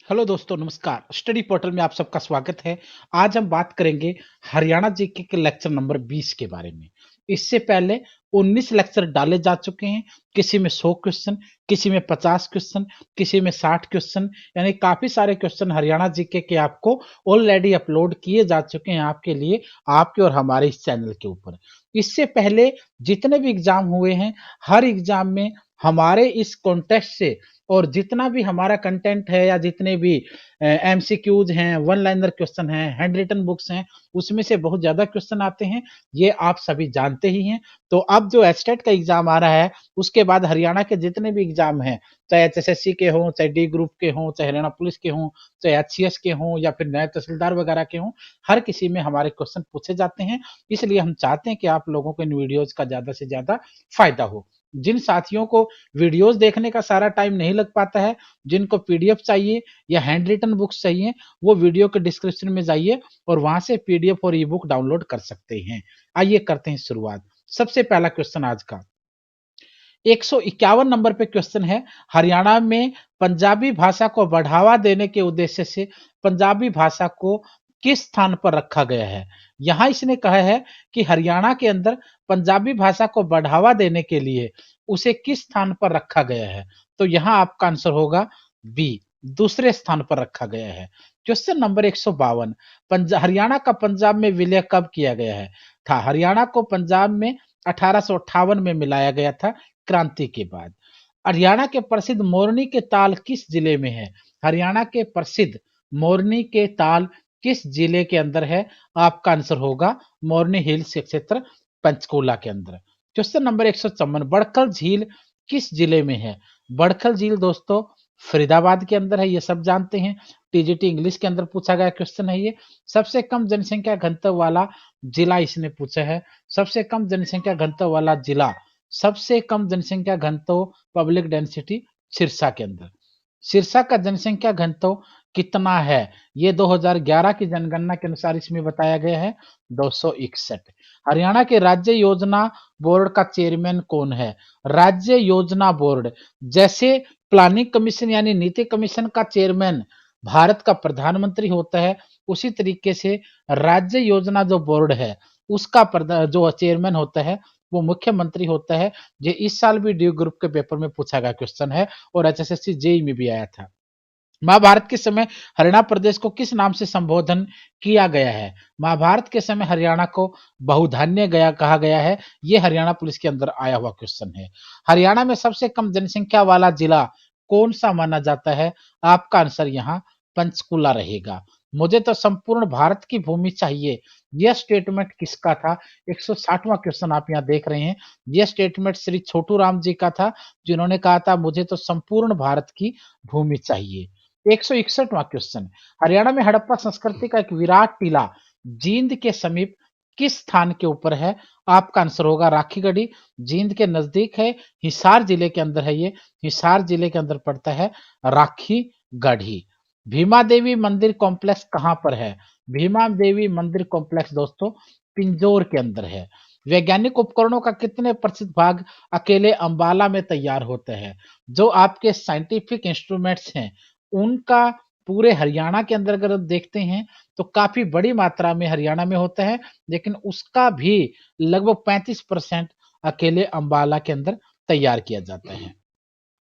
Hello दोस्तों, नमस्कार। Study portal में आप सबका स्वागत है। आज हम बात करेंगे हरियाणा जीके के लेक्चर नंबर 20 के बारे में। इससे पहले 19 लेक्चर डाले जा चुके हैं। किसी में 100 क्वेश्चन, किसी में 50 क्वेश्चन, किसी में 60 क्वेश्चन, यानी काफ़ी सारे क्वेश्चन हरियाणा जीके के आपको ऑलरेडी अपलोड किए जा चुके हैं आपके लिए, आपके और हमारे इस चैनल के ऊपर। इससे पहले जितने भी एग्ज़ाम हुए हैं, हर एग्ज़ाम में हमारे इस कॉन्टेस्ट से और जितना भी हमारा कंटेंट है या जितने भी एमसीक्यूज हैं, वन लाइनर क्वेश्चन हैं, हैंड रिटन बुक्स हैं, उसमें से बहुत ज़्यादा क्वेश्चन आते हैं, ये आप सभी जानते ही हैं। तो अब जो एचटेट का एग्ज़ाम आ रहा है, उसके बाद हरियाणा के जितने भी एग्ज़ाम हैं, चाहे एचएसएससी के हों, चाहे डी ग्रुप के हों, चाहे हरियाणा पुलिस के हों, चाहे एचसीएस के हों या फिर नायब तहसीलदार वगैरह के हों, हर किसी में हमारे क्वेश्चन पूछे जाते हैं। इसलिए हम चाहते हैं कि आप लोगों को इन वीडियोज़ का ज़्यादा से ज़्यादा फ़ायदा हो। जिन साथियों को वीडियोस देखने का सारा टाइम नहीं लग पाता है, जिनको पीडीएफ चाहिए या हैंड रिटन बुक्स चाहिए, वो वीडियो के डिस्क्रिप्शन में जाइए और वहां से पीडीएफ और ई बुक डाउनलोड कर सकते हैं। आइए करते हैं शुरुआत। सबसे पहला क्वेश्चन आज का 151 नंबर पे क्वेश्चन है। हरियाणा में पंजाबी भाषा को बढ़ावा देने के उद्देश्य से पंजाबी भाषा को किस स्थान पर रखा गया है? यहाँ इसने कहा है कि हरियाणा के अंदर पंजाबी भाषा को बढ़ावा देने के लिए उसे किस स्थान पर रखा गया है? तो यहाँ आपका आंसर होगा बी, दूसरे स्थान पर रखा गया है। क्वेश्चन नंबर 152, हरियाणा का पंजाब में विलय कब किया गया है? था हरियाणा को पंजाब में 1858 में मिलाया गया था, क्रांति के बाद। हरियाणा के प्रसिद्ध मोरनी के ताल किस जिले में है? हरियाणा के प्रसिद्ध मोरनी के ताल किस जिले के अंदर है? आपका आंसर होगा मोरनी हिल्स क्षेत्र, पंचकूला के अंदर। क्वेश्चन नंबर 154, बड़खल झील किस जिले में है? बड़खल झील दोस्तों फरीदाबाद के अंदर है, ये सब जानते हैं। टीजीटी इंग्लिश के अंदर पूछा गया क्वेश्चन है ये। सबसे कम जनसंख्या घनत्व वाला जिला इसने पूछा है। सबसे कम जनसंख्या घनत्व वाला जिला, सबसे कम जनसंख्या घनत्व पब्लिक डेंसिटी सिरसा के अंदर। सिरसा का जनसंख्या घनत्व कितना है? ये 2011 की जनगणना के अनुसार इसमें बताया गया है 261। हरियाणा के राज्य योजना बोर्ड का चेयरमैन कौन है? राज्य योजना बोर्ड, जैसे प्लानिंग कमीशन यानी नीति कमीशन का चेयरमैन भारत का प्रधानमंत्री होता है, उसी तरीके से राज्य योजना जो बोर्ड है उसका जो चेयरमैन होता है वो मुख्यमंत्री होता है। ये इस साल भी डी ग्रुप के पेपर में पूछा गया क्वेश्चन है और एचएसएससी जेई में भी आया था। महाभारत के समय हरियाणा प्रदेश को किस नाम से संबोधन किया गया है? महाभारत के समय हरियाणा को बहुधान्य गया कहा गया है। ये हरियाणा पुलिस के अंदर आया हुआ क्वेश्चन है। हरियाणा में सबसे कम जनसंख्या वाला जिला कौन सा माना जाता है? आपका आंसर यहाँ पंचकुला रहेगा। मुझे तो संपूर्ण भारत की भूमि चाहिए, यह स्टेटमेंट किसका था? 160वां क्वेश्चन आप यहाँ देख रहे हैं। यह स्टेटमेंट श्री छोटू राम जी का था, जिन्होंने कहा था मुझे तो संपूर्ण भारत की भूमि चाहिए। 161वां क्वेश्चन, हरियाणा में हड़प्पा संस्कृति का एक विराट टीला जींद के समीप किस स्थान के ऊपर है? आपका आंसर होगा राखीगढ़ी, जींद के नजदीक है, हिसार जिले के अंदर है ये, हिसार जिले के अंदर पड़ता है राखीगढ़ी। भीमा देवी मंदिर कॉम्प्लेक्स कहां पर है? भीमा देवी मंदिर कॉम्प्लेक्स दोस्तों पिंजौर के अंदर है। वैज्ञानिक उपकरणों का कितने प्रतिशत भाग अकेले अंबाला में तैयार होते हैं? जो आपके साइंटिफिक इंस्ट्रूमेंट्स हैं उनका पूरे हरियाणा के अंदर अगर देखते हैं तो काफी बड़ी मात्रा में हरियाणा में होता है, लेकिन उसका भी लगभग 35% अकेले अंबाला के अंदर तैयार किया जाता है।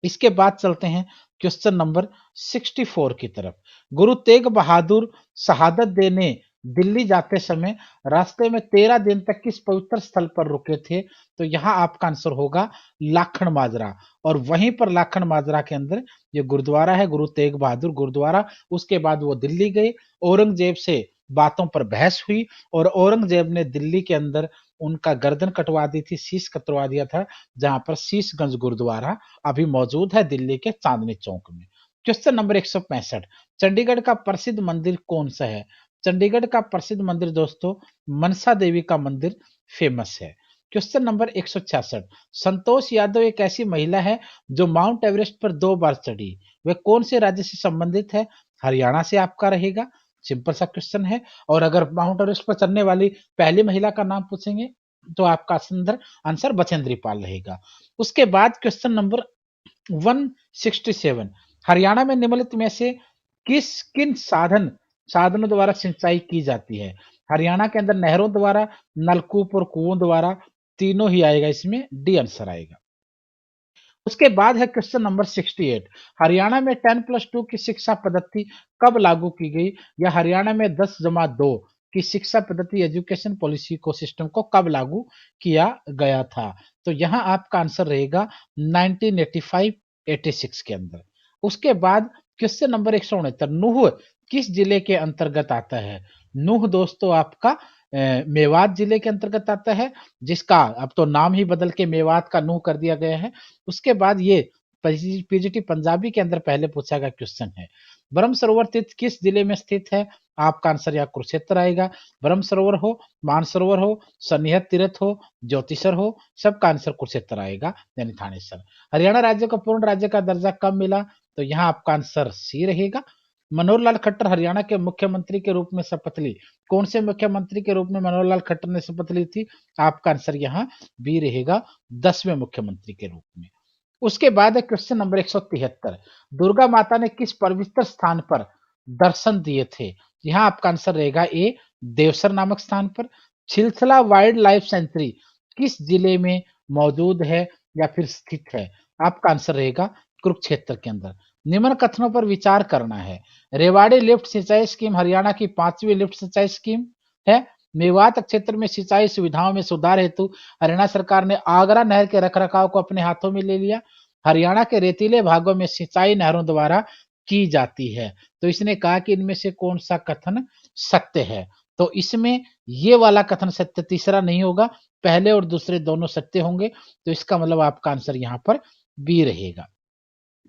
इसके बाद चलते हैं क्वेश्चन नंबर 64 की तरफ। गुरु तेग बहादुर शहादत देने दिल्ली जाते समय रास्ते में 13 दिन तक किस पवित्र स्थल पर रुके थे? तो यहाँ आपका आंसर होगा लाखन माजरा, और वहीं पर लाखन माजरा के अंदर ये गुरुद्वारा है, गुरु तेग बहादुर गुरुद्वारा। उसके बाद वो दिल्ली गए, औरंगजेब से बातों पर बहस हुई और औरंगजेब ने दिल्ली के अंदर उनका गर्दन कटवा दी थी, शीश कटवा दिया था, जहां पर शीशगंज गुरुद्वारा अभी मौजूद है दिल्ली के चांदनी चौक में। क्वेश्चन नंबर 165, चंडीगढ़ का प्रसिद्ध मंदिर कौन सा है? चंडीगढ़ का प्रसिद्ध मंदिर दोस्तों मनसा देवी का मंदिर फेमस है। क्वेश्चन नंबर 166, संतोष यादव एक ऐसी महिला है जो माउंट एवरेस्ट पर 2 बार चढ़ी, वह कौन से राज्य से संबंधित है? हरियाणा से आपका रहेगा। सिंपल सा क्वेश्चन है। और अगर माउंट एवरेस्ट पर चढ़ने वाली पहली महिला का नाम पूछेंगे तो आपका आंसर बछेंद्री पाल रहेगा। उसके बाद क्वेश्चन नंबर 167, हरियाणा में निम्नलिखित में से किन साधनों द्वारा सिंचाई की जाती है? हरियाणा के अंदर नहरों द्वारा, नलकूप और कुओं द्वारा, तीनों ही आएगा इसमें, डी आंसर आएगा। उसके बाद है क्वेश्चन नंबर 68। हरियाणा में 10+2 की शिक्षा पद्धति कब लागू की गई? या हरियाणा में 10+2 की शिक्षा पद्धति एजुकेशन पॉलिसी को सिस्टम को कब लागू किया गया था? तो यहाँ आपका आंसर रहेगा 1985-86 के अंदर। उसके बाद क्वेश्चन नंबर 169, नूह किस जिले के अंतर्गत आता है? नूह दोस्तों आपका मेवात जिले के अंतर्गत आता है, जिसका अब तो नाम ही बदल के मेवात का नूह कर दिया गया है। उसके बाद ये पीजीटी पंजाबी के अंदर पहले पूछा गया क्वेश्चन है। ब्रह्म सरोवर तीर्थ किस जिले में स्थित है? आपका आंसर यहाँ कुरुक्षेत्र आएगा। ब्रह्म सरोवर हो, मानसरोवर हो, सनिहत तीर्थ हो, ज्योतिषर हो, सबका आंसर कुरुक्षेत्र आएगा, यानी थानेसर। हरियाणा राज्य को पूर्ण राज्य का दर्जा कब मिला? तो यहाँ आपका आंसर सी रहेगा। मनोहर लाल खट्टर हरियाणा के मुख्यमंत्री के रूप में शपथ ली। कौन से मुख्यमंत्री के रूप में मनोहर लाल खट्टर ने शपथ ली थी? आपका आंसर यहाँ बी रहेगा, 10वें मुख्यमंत्री के रूप में। उसके बाद है क्वेश्चन नंबर 173, दुर्गा माता ने किस पवित्र स्थान पर दर्शन दिए थे? यहाँ आपका आंसर रहेगा ए, देवसर नामक स्थान पर। छिलछला वाइल्ड लाइफ सेंचुरी किस जिले में मौजूद है या फिर स्थित है? आपका आंसर रहेगा कुरुक्षेत्र के अंदर। निम्न कथनों पर विचार करना है। रेवाड़ी लिफ्ट सिंचाई स्कीम हरियाणा की 5वीं लिफ्ट सिंचाई स्कीम है। मेवात क्षेत्र में सिंचाई सुविधाओं में सुधार हेतु हरियाणा सरकार ने आगरा नहर के रखरखाव को अपने हाथों में ले लिया। हरियाणा के रेतीले भागों में सिंचाई नहरों द्वारा की जाती है। तो इसने कहा कि इनमें से कौन सा कथन सत्य है? तो इसमें ये वाला कथन सत्य, तीसरा नहीं होगा, पहले और दूसरे दोनों सत्य होंगे। तो इसका मतलब आपका आंसर यहाँ पर बी रहेगा।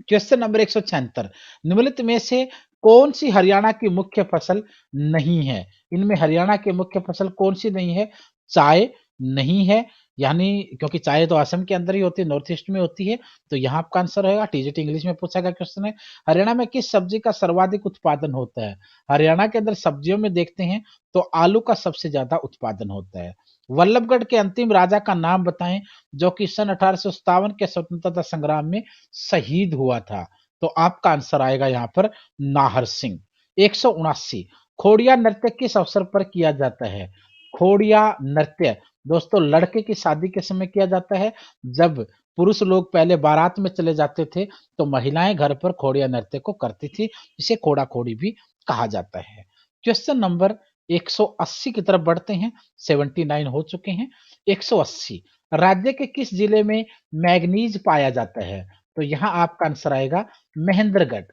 क्वेश्चन नंबर 176, निम्नलिखित में से कौन सी हरियाणा की मुख्य फसल नहीं है? इनमें हरियाणा की मुख्य फसल कौन सी नहीं है? चाय नहीं है, यानी क्योंकि चाय तो असम के अंदर ही होती है, नॉर्थ ईस्ट में होती है। तो यहाँ आपका आंसर होगा, टीजीटी इंग्लिश में पूछा गया क्वेश्चन है। हरियाणा में किस सब्जी का सर्वाधिक उत्पादन होता है? हरियाणा के अंदर सब्जियों में देखते हैं तो आलू का सबसे ज्यादा उत्पादन होता है। वल्लभगढ़ के अंतिम राजा का नाम बताएं जो कि सन 1857 के स्वतंत्रता संग्राम में शहीद हुआ था। तो आपका आंसर आएगा यहाँ पर नाहर सिंह। 179, खोड़िया नृत्य किस अवसर पर किया जाता है? खोड़िया नृत्य दोस्तों लड़के की शादी के समय किया जाता है। जब पुरुष लोग पहले बारात में चले जाते थे तो महिलाएं घर पर खोड़िया नृत्य को करती थी, इसे खोड़ा खोड़ी भी कहा जाता है। क्वेश्चन नंबर 180 की तरफ बढ़ते हैं, 79 हो चुके हैं। 180, राज्य के किस जिले में मैग्नीज पाया जाता है? तो यहाँ आपका आंसर आएगा महेंद्रगढ़।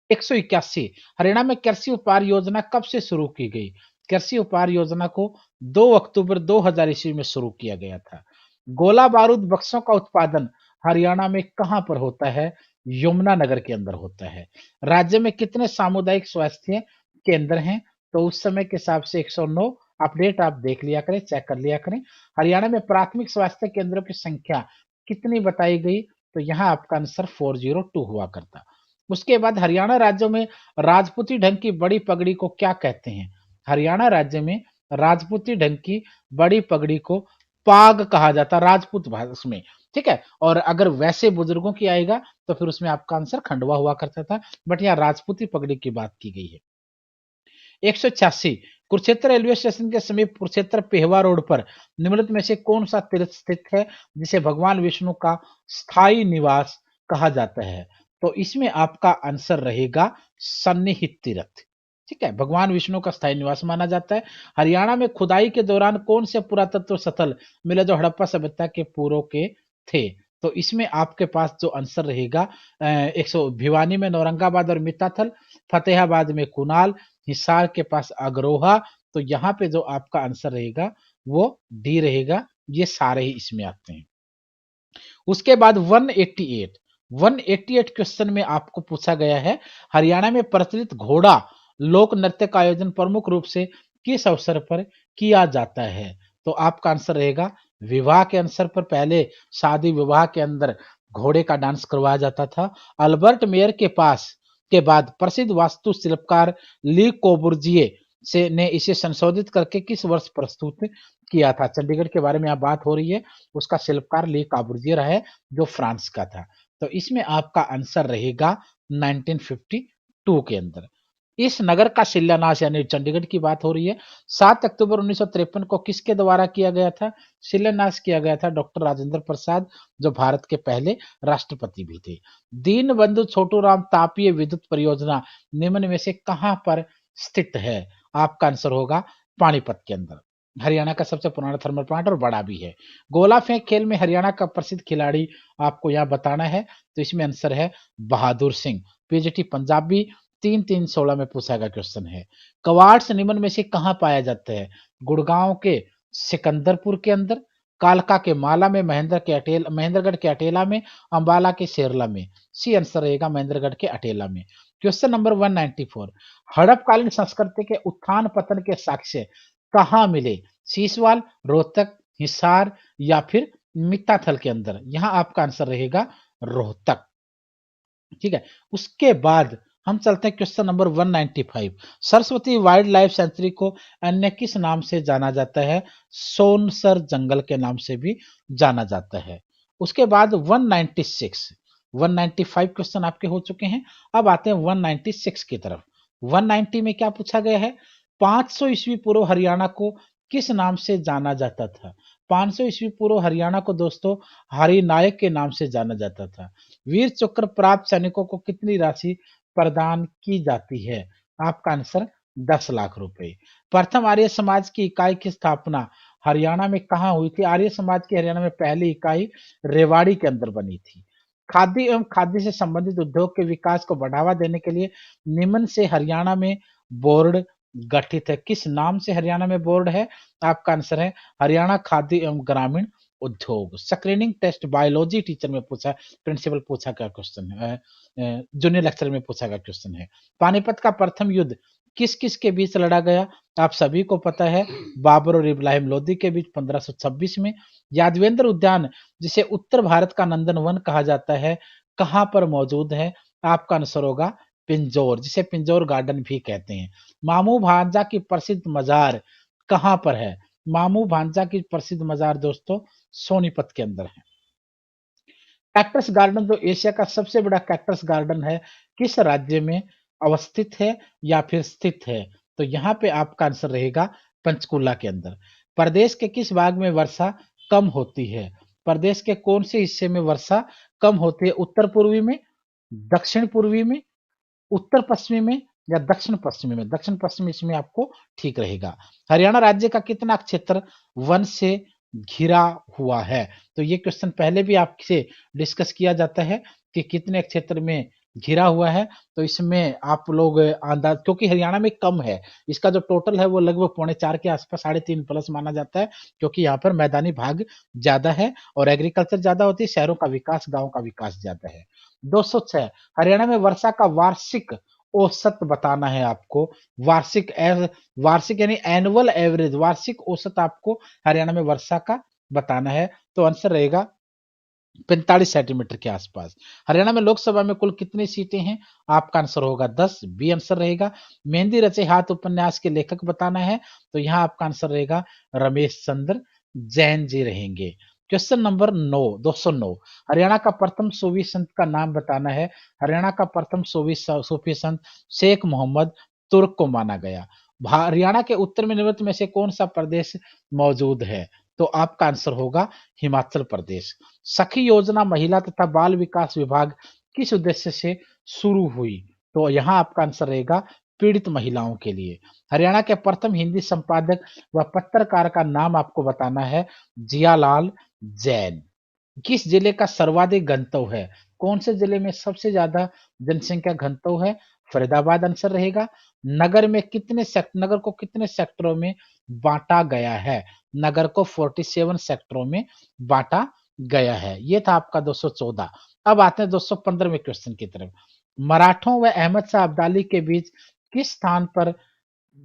181, हरियाणा में कृषि उपहार योजना कब से शुरू की गई? कृषि उपहार योजना को 2 अक्टूबर 2000 ईस्वी में शुरू किया गया था। गोला बारूद बक्सों का उत्पादन हरियाणा में कहां पर होता है? यमुनानगर के अंदर होता है। राज्य में कितने सामुदायिक स्वास्थ्य केंद्र हैं? तो उस समय के हिसाब से 109। अपडेट आप देख लिया करें, चेक कर लिया करें। हरियाणा में प्राथमिक स्वास्थ्य केंद्रों की संख्या कितनी बताई गई? तो यहाँ आपका आंसर 402 हुआ करता। उसके बाद हरियाणा राज्य में राजपूती ढंग की बड़ी पगड़ी को क्या कहते हैं? हरियाणा राज्य में राजपूती ढंग की बड़ी पगड़ी को पाग कहा जाता है राजपूत भाषा में, ठीक है। और अगर वैसे बुजुर्गों की आएगा तो फिर उसमें आपका आंसर खंडवा हुआ करता था, बट यहाँ राजपूती पगड़ी की बात की गई है। 186, कुरुक्षेत्र रेलवे स्टेशन के समीप कुरुक्षेत्र पेहवा रोड पर निम्नलिखित में से कौन सा तीर्थ स्थित है जिसे भगवान विष्णु का स्थायी निवास कहा जाता है? तो इसमें आपका आंसर रहेगा सन्निहित तीर्थ, ठीक है, भगवान विष्णु का स्थायी निवास माना जाता है। हरियाणा में खुदाई के दौरान कौन से पुरातत्व स्थल मिले जो हड़प्पा सभ्यता के पूर्व के थे? तो इसमें आपके पास जो आंसर रहेगा 100, भिवानी में नौरंगाबाद और मित्ताथल, फतेहाबाद में कुनाल, हिसार के पास अग्रोहा। तो यहाँ पे जो आपका आंसर रहेगा वो डी रहेगा, ये सारे ही इसमें आते हैं। उसके बाद 188 क्वेश्चन में आपको पूछा गया है, हरियाणा में प्रचलित घोड़ा लोक नृत्य का आयोजन प्रमुख रूप से किस अवसर पर किया जाता है? तो आपका आंसर रहेगा विवाह के अवसर पर। पहले शादी विवाह के अंदर घोड़े का डांस करवाया जाता था। अल्बर्ट मेयर के पास के बाद प्रसिद्ध वास्तु शिल्पकार ली कोबुर्जिए से ने इसे संशोधित करके किस वर्ष प्रस्तुत किया था? चंडीगढ़ के बारे में आप बात हो रही है, उसका शिल्पकार ली काबुर्जिए रहा है जो फ्रांस का था। तो इसमें आपका आंसर रहेगा 1952। टू के अंदर। इस नगर का शिलान्यास यानी चंडीगढ़ की बात हो रही है 7 अक्टूबर 1953 को किसके द्वारा किया गया था? शिलान्यास किया गया था डॉक्टर राजेंद्र प्रसाद, जो भारत के पहले राष्ट्रपति भी थे। दीनबंधु छोटूराम तापीय विद्युत परियोजना निम्न में से कहां पर स्थित है? आपका आंसर होगा पानीपत के अंदर। हरियाणा का सबसे पुराना थर्मल प्लांट और बड़ा भी है। गोला फेंक खेल में हरियाणा का प्रसिद्ध खिलाड़ी आपको यहाँ बताना है, तो इसमें आंसर है बहादुर सिंह। पीजीटी पंजाबी 3-3-16 में पूछा गया क्वेश्चन है। कवार्ट्स निम्न में से कहाँ पाया जाता है? गुड़गांव के सिकंदरपुर के अंदर, कालका के माला में, महेंद्रगढ़ के अटेला में, अंबाला के शेरला में। सी आंसर रहेगा महेंद्रगढ़ के अटेला में। क्वेश्चन नंबर 194, हड़पकालीन संस्कृति के उत्थान पतन के साक्ष्य कहाँ मिले? सीसवाल, रोहतक, हिसार या फिर मित्ताथल के अंदर। यहां आपका आंसर रहेगा रोहतक। ठीक है, उसके बाद हम चलते हैं question number 195। Saraswati wild life sanctuary को अन्य किस नाम से जाना जाता है? सोनसर जंगल के नाम से भी जाना जाता है। उसके बाद 195 क्वेश्चन आपके हो चुके हैं। अब आते हैं 196 की तरफ। 190 में क्या पूछा गया है? 500 ईस्वी पूर्व हरियाणा को किस नाम से जाना जाता था? 500 ईस्वी पूर्व हरियाणा को दोस्तों हरिनायक के नाम से जाना जाता था। वीर चक्र प्राप्त सैनिकों को कितनी राशि प्रदान की जाती है? आपका आंसर 10 लाख रुपए। प्रथम आर्य समाज की इकाई की स्थापना हरियाणा में कहाँ हुई थी? आर्य समाज की हरियाणा में पहली इकाई रेवाड़ी के अंदर बनी थी। खाद्य एवं खाद्य से संबंधित उद्योग के विकास को बढ़ावा देने के लिए निम्न से हरियाणा में बोर्ड गठित है। किस नाम से हरियाणा में बोर्ड है? आपका आंसर है हरियाणा खाद्य एवं ग्रामीण उद्योग। स्क्रीनिंग टेस्ट बायोलॉजी टीचर में पूछा, प्रिंसिपल पूछा गया क्वेश्चन है, जूनियर लेक्चर में पूछा गया क्वेश्चन है। पानीपत का प्रथम युद्ध किस किस के बीच लड़ा गया? आप सभी को पता है, बाबर और इब्राहिम लोदी के बीच 1526 में। यादवेंद्र उद्यान जिसे उत्तर भारत का नंदन वन कहा जाता है, कहां पर मौजूद है? आपका आंसर होगा पिंजौर, जिसे पिंजौर गार्डन भी कहते हैं। मामू भांजा की प्रसिद्ध मजार कहां पर है? मामू भांजा की प्रसिद्ध मजार दोस्तों सोनीपत के अंदर है। कैक्टस गार्डन जो एशिया का सबसे बड़ा कैक्टस गार्डन है, किस राज्य में अवस्थित है या फिर स्थित है? तो यहाँ पे आपका आंसर रहेगा पंचकुला के अंदर। प्रदेश के किस भाग में वर्षा कम होती है? प्रदेश के कौन से हिस्से में वर्षा कम होती है? उत्तर पूर्वी में, दक्षिण पूर्वी में, उत्तर पश्चिमी में या दक्षिण पश्चिमी में? दक्षिण पश्चिमी इसमें आपको ठीक रहेगा। हरियाणा राज्य का कितना क्षेत्र वन से घिरा हुआ है? तो ये क्वेश्चन पहले भी आपसे डिस्कस किया जाता है कि कितने क्षेत्र में घिरा हुआ है। तो इसमें आप लोग अंदाज, क्योंकि हरियाणा में कम है, इसका जो टोटल है वो लगभग 3.25 के आसपास, 3.5 प्लस माना जाता है, क्योंकि यहाँ पर मैदानी भाग ज्यादा है और एग्रीकल्चर ज्यादा होती है, शहरों का विकास, गाँव का विकास ज्यादा है। 206, हरियाणा में वर्षा का वार्षिक औसत बताना है आपको। वार्षिक यानी एनुअल एवरेज, वार्षिक औसत आपको हरियाणा में वर्षा का बताना है। तो आंसर रहेगा 45 सेंटीमीटर के आसपास। हरियाणा में लोकसभा में कुल कितनी सीटें हैं? आपका आंसर होगा 10। बी आंसर रहेगा। मेहंदी रचे हाथ उपन्यास के लेखक बताना है, तो यहाँ आपका आंसर रहेगा रमेश चंद्र जैन जी रहेंगे। क्वेश्चन नंबर 9, 209, हरियाणा का प्रथम सूफी संत का नाम बताना है। हरियाणा का प्रथम सूफी संत शेख मोहम्मद तुर्क को माना गया। हरियाणा के उत्तर में निम्नलिखित में से कौन सा प्रदेश मौजूद है? तो आपका आंसर होगा हिमाचल प्रदेश। सखी योजना महिला तथा बाल विकास विभाग किस उद्देश्य से शुरू हुई? तो यहाँ आपका आंसर रहेगा पीड़ित महिलाओं के लिए। हरियाणा के प्रथम हिंदी संपादक व पत्रकार का नाम आपको बताना है, जियालाल जैन। किस जिले का सर्वाधिक घनत्व है? कौन से जिले में सबसे ज्यादा जनसंख्या घनत्व है? फरीदाबाद आंसर रहेगा। नगर को कितने सेक्टरों में बांटा गया है? नगर को 47 सेक्टरों में बांटा गया है। ये था आपका 214। अब आते हैं 215वें क्वेश्चन की तरफ। मराठों व अहमद शाह अब्दाली के बीच किस स्थान पर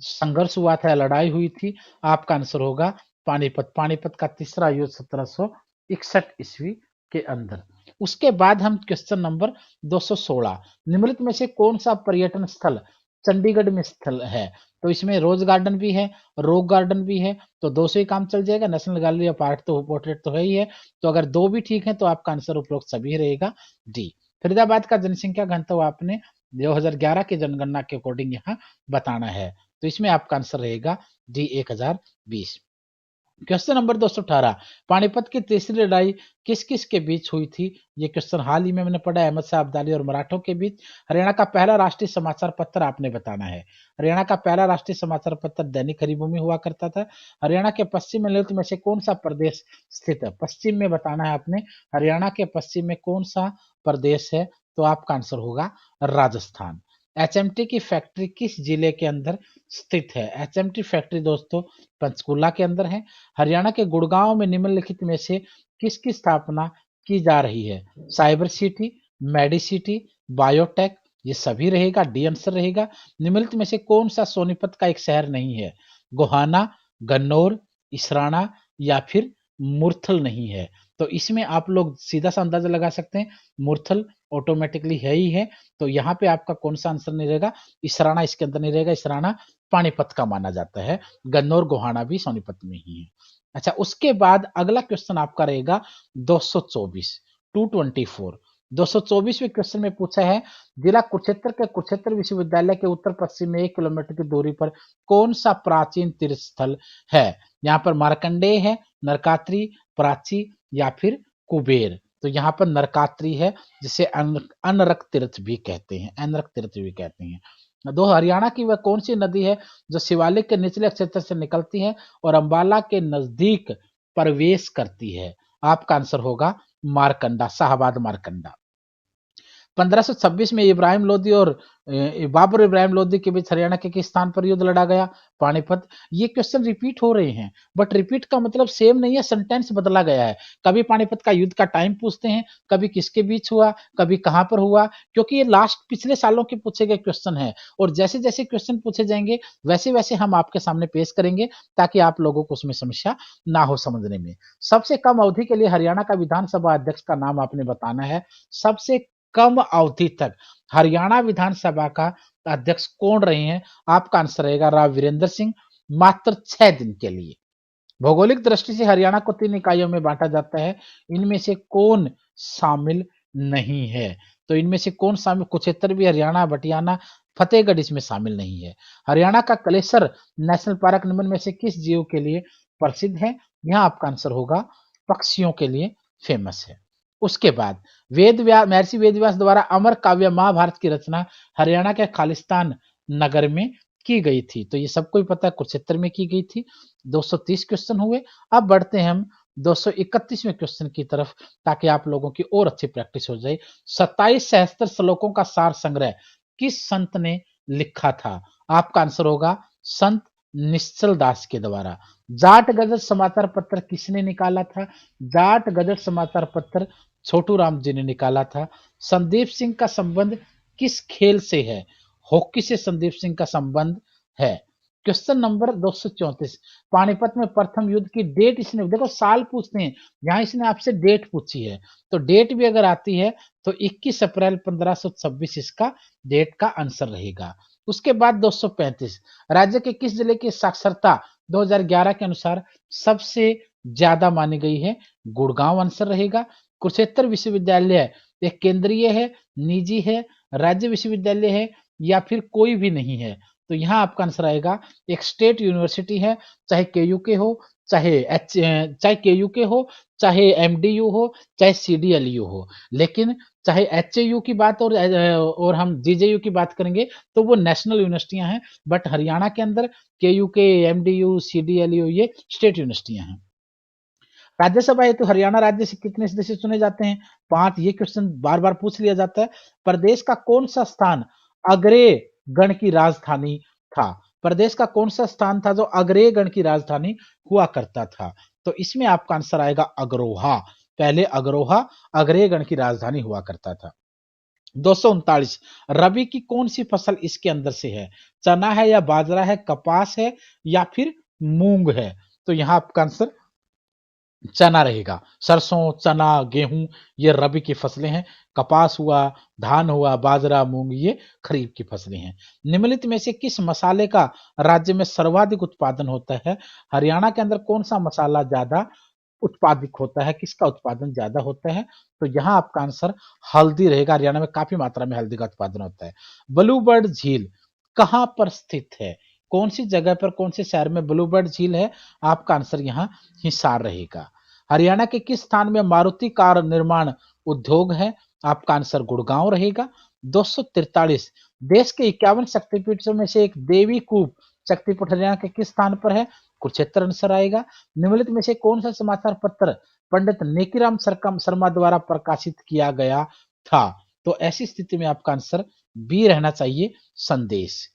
संघर्ष हुआ था, लड़ाई हुई थी? आपका आंसर होगा पानीपत। पानीपत का तीसरा युद्ध 1761 ईस्वी के अंदर। उसके बाद हम क्वेश्चन नंबर 216, निम्नलिखित में से कौन सा पर्यटन स्थल चंडीगढ़ में स्थल है? तो इसमें रोज गार्डन भी है, रॉक गार्डन भी है, तो 2 से ही काम चल जाएगा। नेशनल गैलरी ऑफ आर्ट तो पोर्ट्रेट तो है ही है, तो अगर 2 भी ठीक है तो आपका आंसर उपरोक्त सभी रहेगा डी। फरीदाबाद का जनसंख्या घनत्व आपने 2011 की जनगणना के अकॉर्डिंग यहाँ बताना है। तो इसमें आपका आंसर रहेगा डी 1020। क्वेश्चन नंबर 218, पानीपत की तीसरी लड़ाई किस किस के बीच हुई थी? ये क्वेश्चन हाल ही में मैंने पढ़ा, अहमद शाह अब्दाली और मराठों के बीच। हरियाणा का पहला राष्ट्रीय समाचार पत्र आपने बताना है। हरियाणा का पहला राष्ट्रीय समाचार पत्र दैनिक हरिभूमि हुआ करता था। हरियाणा के पश्चिम निम्नलिखित में से कौन सा प्रदेश स्थित है? पश्चिम में बताना है आपने, हरियाणा के पश्चिम में कौन सा प्रदेश है? तो आपका आंसर होगा राजस्थान। एचएमटी की फैक्ट्री किस जिले के अंदर स्थित है? एचएमटी फैक्ट्री दोस्तों पंचकुला के अंदर है। हरियाणा के गुड़गांव में निम्नलिखित में से किसकी स्थापना की जा रही है? साइबर सिटी, मेडिसिटी, बायोटेक, ये सभी रहेगा, डी आंसर रहेगा। निम्नलिखित में से कौन सा सोनीपत का एक शहर नहीं है? गोहाना, गन्नौर, इसराना या फिर मुरथल नहीं है? तो इसमें आप लोग सीधा सा अंदाजा लगा सकते हैं, मुरथल ऑटोमेटिकली है ही है। तो यहाँ पे आपका कौन सा आंसर नहीं रहेगा? इसराना इसके अंदर नहीं रहेगा। इसराना पानीपत का माना जाता है। गन्नौर गोहाना भी सोनीपत में ही है। अच्छा, उसके बाद अगला क्वेश्चन आपका रहेगा 224, 224। 224वें क्वेश्चन में पूछा है, जिला कुरुक्षेत्र के कुरुक्षेत्र विश्वविद्यालय के उत्तर पश्चिम में 1 किलोमीटर की दूरी पर कौन सा प्राचीन तीर्थ स्थल है? यहाँ पर मार्कंडेय है, नरकात्री, प्राची या फिर कुबेर? तो यहाँ पर नरकात्री है, जिसे अनरक तीर्थ भी कहते हैं, अनरक तीर्थ भी कहते हैं। दो, हरियाणा की वह कौन सी नदी है जो शिवालिक के निचले क्षेत्र से निकलती है और अंबाला के नजदीक प्रवेश करती है? आपका आंसर होगा मारकंडा, शाहबाद मारकंडा। 1526 में इब्राहिम लोदी और बाबर इब्राहिम लोदी के बीच हरियाणा के किस स्थान पर युद्ध लड़ा गया? पानीपत। ये क्वेश्चन रिपीट हो रहे हैं, बट रिपीट का मतलब सेम नहीं है, सेंटेंस बदला गया है। कभी पानीपत का युद्ध का टाइम पूछते हैं, कभी किसके बीच हुआ, कभी कहां पर हुआ, क्योंकि ये लास्ट पिछले सालों के पूछे गए क्वेश्चन है। और जैसे जैसे क्वेश्चन पूछे जाएंगे वैसे वैसे हम आपके सामने पेश करेंगे, ताकि आप लोगों को उसमें समस्या ना हो समझने में। सबसे कम अवधि के लिए हरियाणा का विधानसभा अध्यक्ष का नाम आपने बताना है। सबसे कम अवधि तक हरियाणा विधानसभा का अध्यक्ष कौन रहे हैं? आपका आंसर रहेगा राव वीरेंद्र सिंह, मात्र 6 दिन के लिए। भौगोलिक दृष्टि से हरियाणा को 3 इकाइयों में बांटा जाता है, इनमें से कौन शामिल नहीं है? तो इनमें से कौन शामिल? कुरुक्षेत्र भी, हरियाणा, बटियाना, फतेहगढ़ इसमें शामिल नहीं है। हरियाणा का कलेसर नेशनल पार्क निम्न में से किस जीव के लिए प्रसिद्ध है? यहाँ आपका आंसर होगा पक्षियों के लिए फेमस है। उसके बाद महर्षि वेदव्यास द्वारा अमर काव्य महाभारत की रचना हरियाणा के खालिस्तान नगर में की गई थी। तो ये सबको ही पता है, कुरुक्षेत्र में की गई थी। 230 क्वेश्चन हुए। अब बढ़ते हैं हम 231वें क्वेश्चन की तरफ, ताकि आप लोगों की और अच्छी प्रैक्टिस हो जाए। 27 सहस्त्र श्लोकों का सार संग्रह किस संत ने लिखा था? आपका आंसर होगा संत निश्चल दास के द्वारा। जाट गजट समाचार पत्र किसने निकाला था? जाट गजट समाचार पत्र छोटू राम जी ने निकाला था। संदीप सिंह का संबंध किस खेल से है? हॉकी से संदीप सिंह का संबंध है। क्वेश्चन नंबर 234, पानीपत में प्रथम युद्ध की डेट इसने, देखो साल पूछते हैं, यहां इसने आपसे डेट पूछी है, तो डेट भी अगर आती है तो 21 अप्रैल 1526 इसका डेट का आंसर रहेगा। उसके बाद 235, राज्य के किस जिले की साक्षरता 2011 के अनुसार सबसे ज्यादा मानी गई है? गुड़गांव आंसर रहेगा। कुरुक्षेत्र विश्वविद्यालय एक केंद्रीय है, निजी है, राज्य विश्वविद्यालय है या फिर कोई भी नहीं है? तो यहाँ आपका आंसर आएगा एक स्टेट यूनिवर्सिटी है, चाहे केयू के हो, चाहे केयू के हो, चाहे एमडीयू हो, चाहे सीडीएलयू हो। लेकिन चाहे एचएयू की बात और हम जीजेयू की बात करेंगे तो वो नेशनल यूनिवर्सिटियां हैं, बट हरियाणा के अंदर केयू के, एमडीयू, सीडीएलयू ये स्टेट यूनिवर्सिटियां हैं। राज्यसभा हेतु हरियाणा राज्य से कितने सदस्य चुने जाते हैं? 5। ये क्वेश्चन बार बार पूछ लिया जाता है। प्रदेश का कौन सा स्थान अग्रय गण की राजधानी था? प्रदेश का कौन सा स्थान था जो अग्रय गण की राजधानी हुआ करता था? तो इसमें आपका आंसर आएगा अग्रोहा। पहले अग्रोहा अग्रय गण की राजधानी हुआ करता था। 239, रबी की कौन सी फसल इसके अंदर से है? चना है या बाजरा है, कपास है या फिर मूंग है? तो यहां आपका आंसर चना रहेगा। सरसों, चना, गेहूं ये रबी की फसलें हैं। कपास हुआ, धान हुआ, बाजरा, मूंग ये खरीफ की फसलें हैं। निम्नलिखित में से किस मसाले का राज्य में सर्वाधिक उत्पादन होता है? हरियाणा के अंदर कौन सा मसाला ज्यादा उत्पादित होता है, किसका उत्पादन ज्यादा होता है? तो यहाँ आपका आंसर हल्दी रहेगा। हरियाणा में काफी मात्रा में हल्दी का उत्पादन होता है। ब्लू बर्ड झील कहाँ पर स्थित है? कौन सी जगह पर, कौन से शहर में ब्लू बर्ड झील है? आपका आंसर यहाँ हिसार रहेगा। हरियाणा के किस स्थान में मारुति कार निर्माण उद्योग है? आपका आंसर गुड़गांव रहेगा। 243 देश के 51 शक्तिपीठों में से एक देवी कूप शक्तिपीठ हरियाणा के किस स्थान पर है? कुरुक्षेत्र आंसर आएगा। निम्नलिखित में से कौन सा समाचार पत्र पंडित नेकीराम शर्मा द्वारा प्रकाशित किया गया था? तो ऐसी स्थिति में आपका आंसर बी रहना चाहिए, संदेश।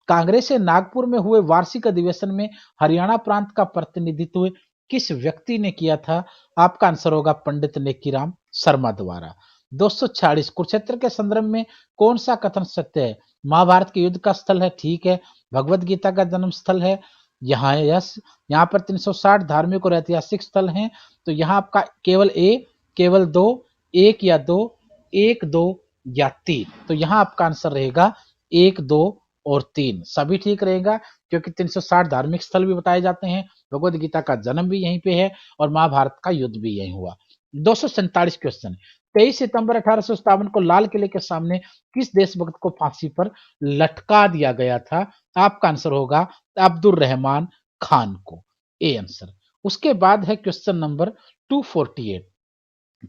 कांग्रेस से नागपुर में हुए वार्षिक अधिवेशन में हरियाणा प्रांत का प्रतिनिधित्व किस व्यक्ति ने किया था? आपका आंसर होगा पंडित नेकीराम शर्मा द्वारा। 246 कुरुक्षेत्र के संदर्भ में कौन सा कथन सत्य है? महाभारत के युद्ध का स्थल है, ठीक है। भगवत गीता का जन्म स्थल है, यहाँ यस। यहाँ पर 360 धार्मिक और ऐतिहासिक स्थल हैं, तो यहाँ आपका केवल ए, केवल दो, एक या दो, एक, दो या तीन। तो यहाँ आपका आंसर रहेगा एक, दो और तीन, सभी ठीक रहेगा, क्योंकि 360 धार्मिक स्थल भी बताए जाते हैं, भगवत गीता का जन्म भी यहीं पे है और महाभारत का युद्ध भी यहीं हुआ। 247 क्वेश्चन। 23 सितंबर 1857 को लाल किले के सामने किस देशभक्त को फांसी पर लटका दिया गया था? आपका आंसर होगा अब्दुल रहमान खान को, ए आंसर। उसके बाद है क्वेश्चन नंबर 248।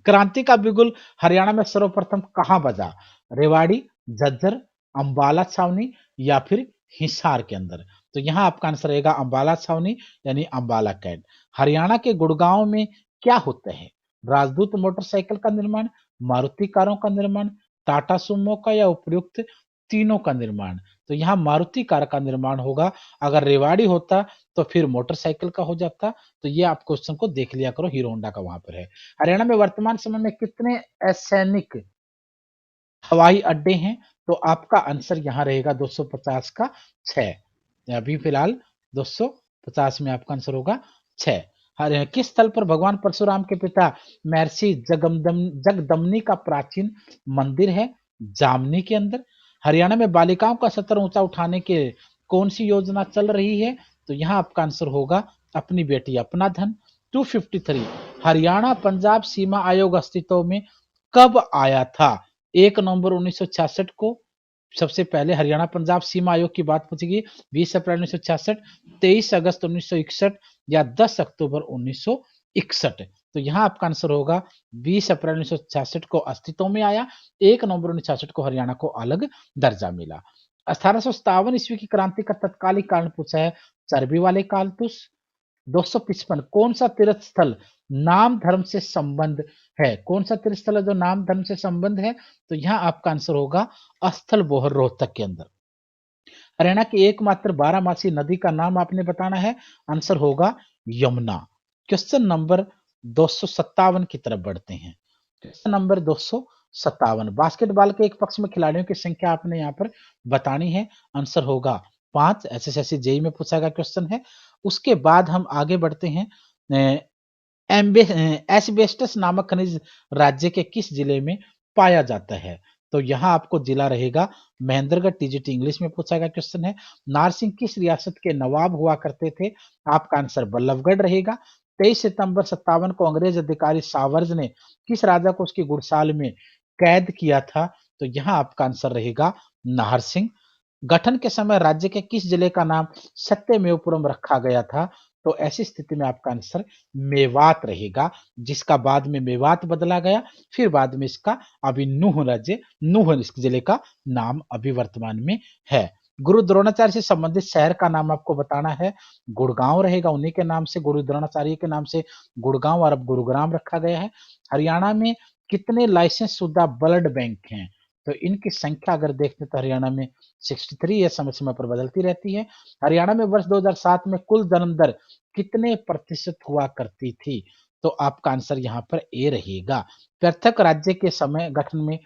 क्रांति का बिगुल हरियाणा में सर्वप्रथम कहां बजा? रेवाड़ी, झज्जर, अंबाला छावनी या फिर हिसार के अंदर? तो यहाँ आपका आंसर रहेगा अंबाला छावनी, यानी अंबाला कैंट। हरियाणा के गुड़गांव में क्या होता है? राजदूत मोटरसाइकिल का निर्माण, मारुति कारों का निर्माण, टाटा सुमो का या उपयुक्त तीनों का निर्माण? तो यहाँ मारुति कार का निर्माण होगा। अगर रेवाड़ी होता तो फिर मोटरसाइकिल का हो जाता। तो ये आप क्वेश्चन को देख लिया करो, हीरो होंडा का वहां पर है। हरियाणा में वर्तमान समय में कितने असैनिक हवाई अड्डे हैं? तो आपका आंसर यहाँ रहेगा 250 का 6। अभी फिलहाल 250 में आपका आंसर होगा 6। किस स्थल पर भगवान परशुराम के पिता महर्षि जगदम्नी का प्राचीन मंदिर है? जामनी के अंदर। हरियाणा में बालिकाओं का सतर ऊंचा उठाने के कौन सी योजना चल रही है? तो यहाँ आपका आंसर होगा अपनी बेटी अपना धन। 253 हरियाणा पंजाब सीमा आयोग अस्तित्व में कब आया था? 1 नवंबर 1966 को सबसे पहले हरियाणा पंजाब सीमा आयोग की बात पूछेगी, 20 अप्रैल 1966, 23 अगस्त 1961 या 10 अक्टूबर 1961। तो यहाँ आपका आंसर होगा 20 अप्रैल 1966 को अस्तित्व में आया, 1 नवंबर 1966 को हरियाणा को अलग दर्जा मिला। 1857 ईस्वी की क्रांति का तत्कालिक कारण पूछा है, चर्बी वाले कारतूस। 255 कौन सा तीर्थ स्थल नाम धर्म से संबंध है? कौन सा तीर्थ स्थल है जो नाम धर्म से संबंध है? तो यहाँ आपका आंसर होगा स्थल बोहर रोहतक के अंदर। हरियाणा की एकमात्र बारहमासी नदी का नाम आपने बताना है, आंसर होगा यमुना। क्वेश्चन नंबर 257 की तरफ बढ़ते हैं। क्वेश्चन नंबर 257 बास्केटबॉल के एक पक्ष में खिलाड़ियों की संख्या आपने यहाँ पर बतानी है, आंसर होगा 5। एसएससी जेईई में पूछा गया क्वेश्चन है। उसके बाद हम आगे बढ़ते हैं। एस्बेस्टस नामक खनिज राज्य के किस जिले में पाया जाता है? तो यहाँ आपको जिला रहेगा महेंद्रगढ़। टीजीटी इंग्लिश में पूछा गया क्वेश्चन है। नारसिंह किस रियासत के नवाब हुआ करते थे? आपका आंसर बल्लभगढ़ रहेगा। 23 सितंबर 57 को अंग्रेज अधिकारी सावर्ज ने किस राजा को उसकी गुड़साल में कैद किया था? तो यहाँ आपका आंसर रहेगा नाहर सिंह। गठन के समय राज्य के किस जिले का नाम सत्यमेवपुरम रखा गया था? तो ऐसी स्थिति में आपका आंसर मेवात रहेगा, जिसका बाद में मेवात बदला गया, फिर बाद में इसका अभी नूह राज्य, नूह इस जिले का नाम अभी वर्तमान में है। गुरु द्रोणाचार्य से संबंधित शहर का नाम आपको बताना है, गुड़गांव रहेगा। उन्हीं के नाम से, गुरु द्रोणाचार्य के नाम से गुड़गांव और अब गुरुग्राम रखा गया है। हरियाणा में कितने लाइसेंस शुदा ब्लड बैंक हैं? तो इनकी संख्या अगर देखते तो हरियाणा में 63, यह समय समय पर बदलती रहती है। हरियाणा में वर्ष 2007 में कुल जन्म दर कितने प्रतिशत हुआ करती थी? तो आपका आंसर यहाँ पर ए रहेगा। पृथक राज्य के समय गठन में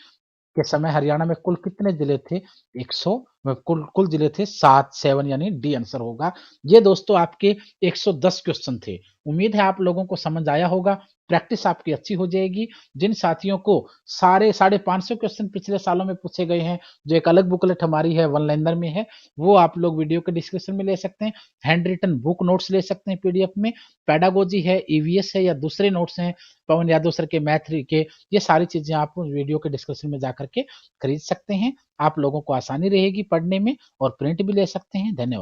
के समय हरियाणा में कुल कितने जिले थे? कुल कुल जिले थे 7 यानी डी आंसर होगा। ये दोस्तों आपके 110 क्वेश्चन थे। उम्मीद है आप लोगों को समझ आया होगा, प्रैक्टिस आपकी अच्छी हो जाएगी। जिन साथियों को सारे 550 क्वेश्चन पिछले सालों में पूछे गए हैं, जो एक अलग बुकलेट हमारी है, वन लाइनर में है, वो आप लोग वीडियो के डिस्क्रिप्शन में ले सकते हैं। हैंड रिटन बुक नोट्स ले सकते हैं पीडीएफ में, पेडागोजी है, ईवीएस है या दूसरे नोट्स हैं, पवन यादव सर के मैथ के, ये सारी चीजें आप वीडियो के डिस्क्रिप्शन में जाकर के खरीद सकते हैं। आप लोगों को आसानी रहेगी पढ़ने में और प्रिंट भी ले सकते हैं। धन्यवाद।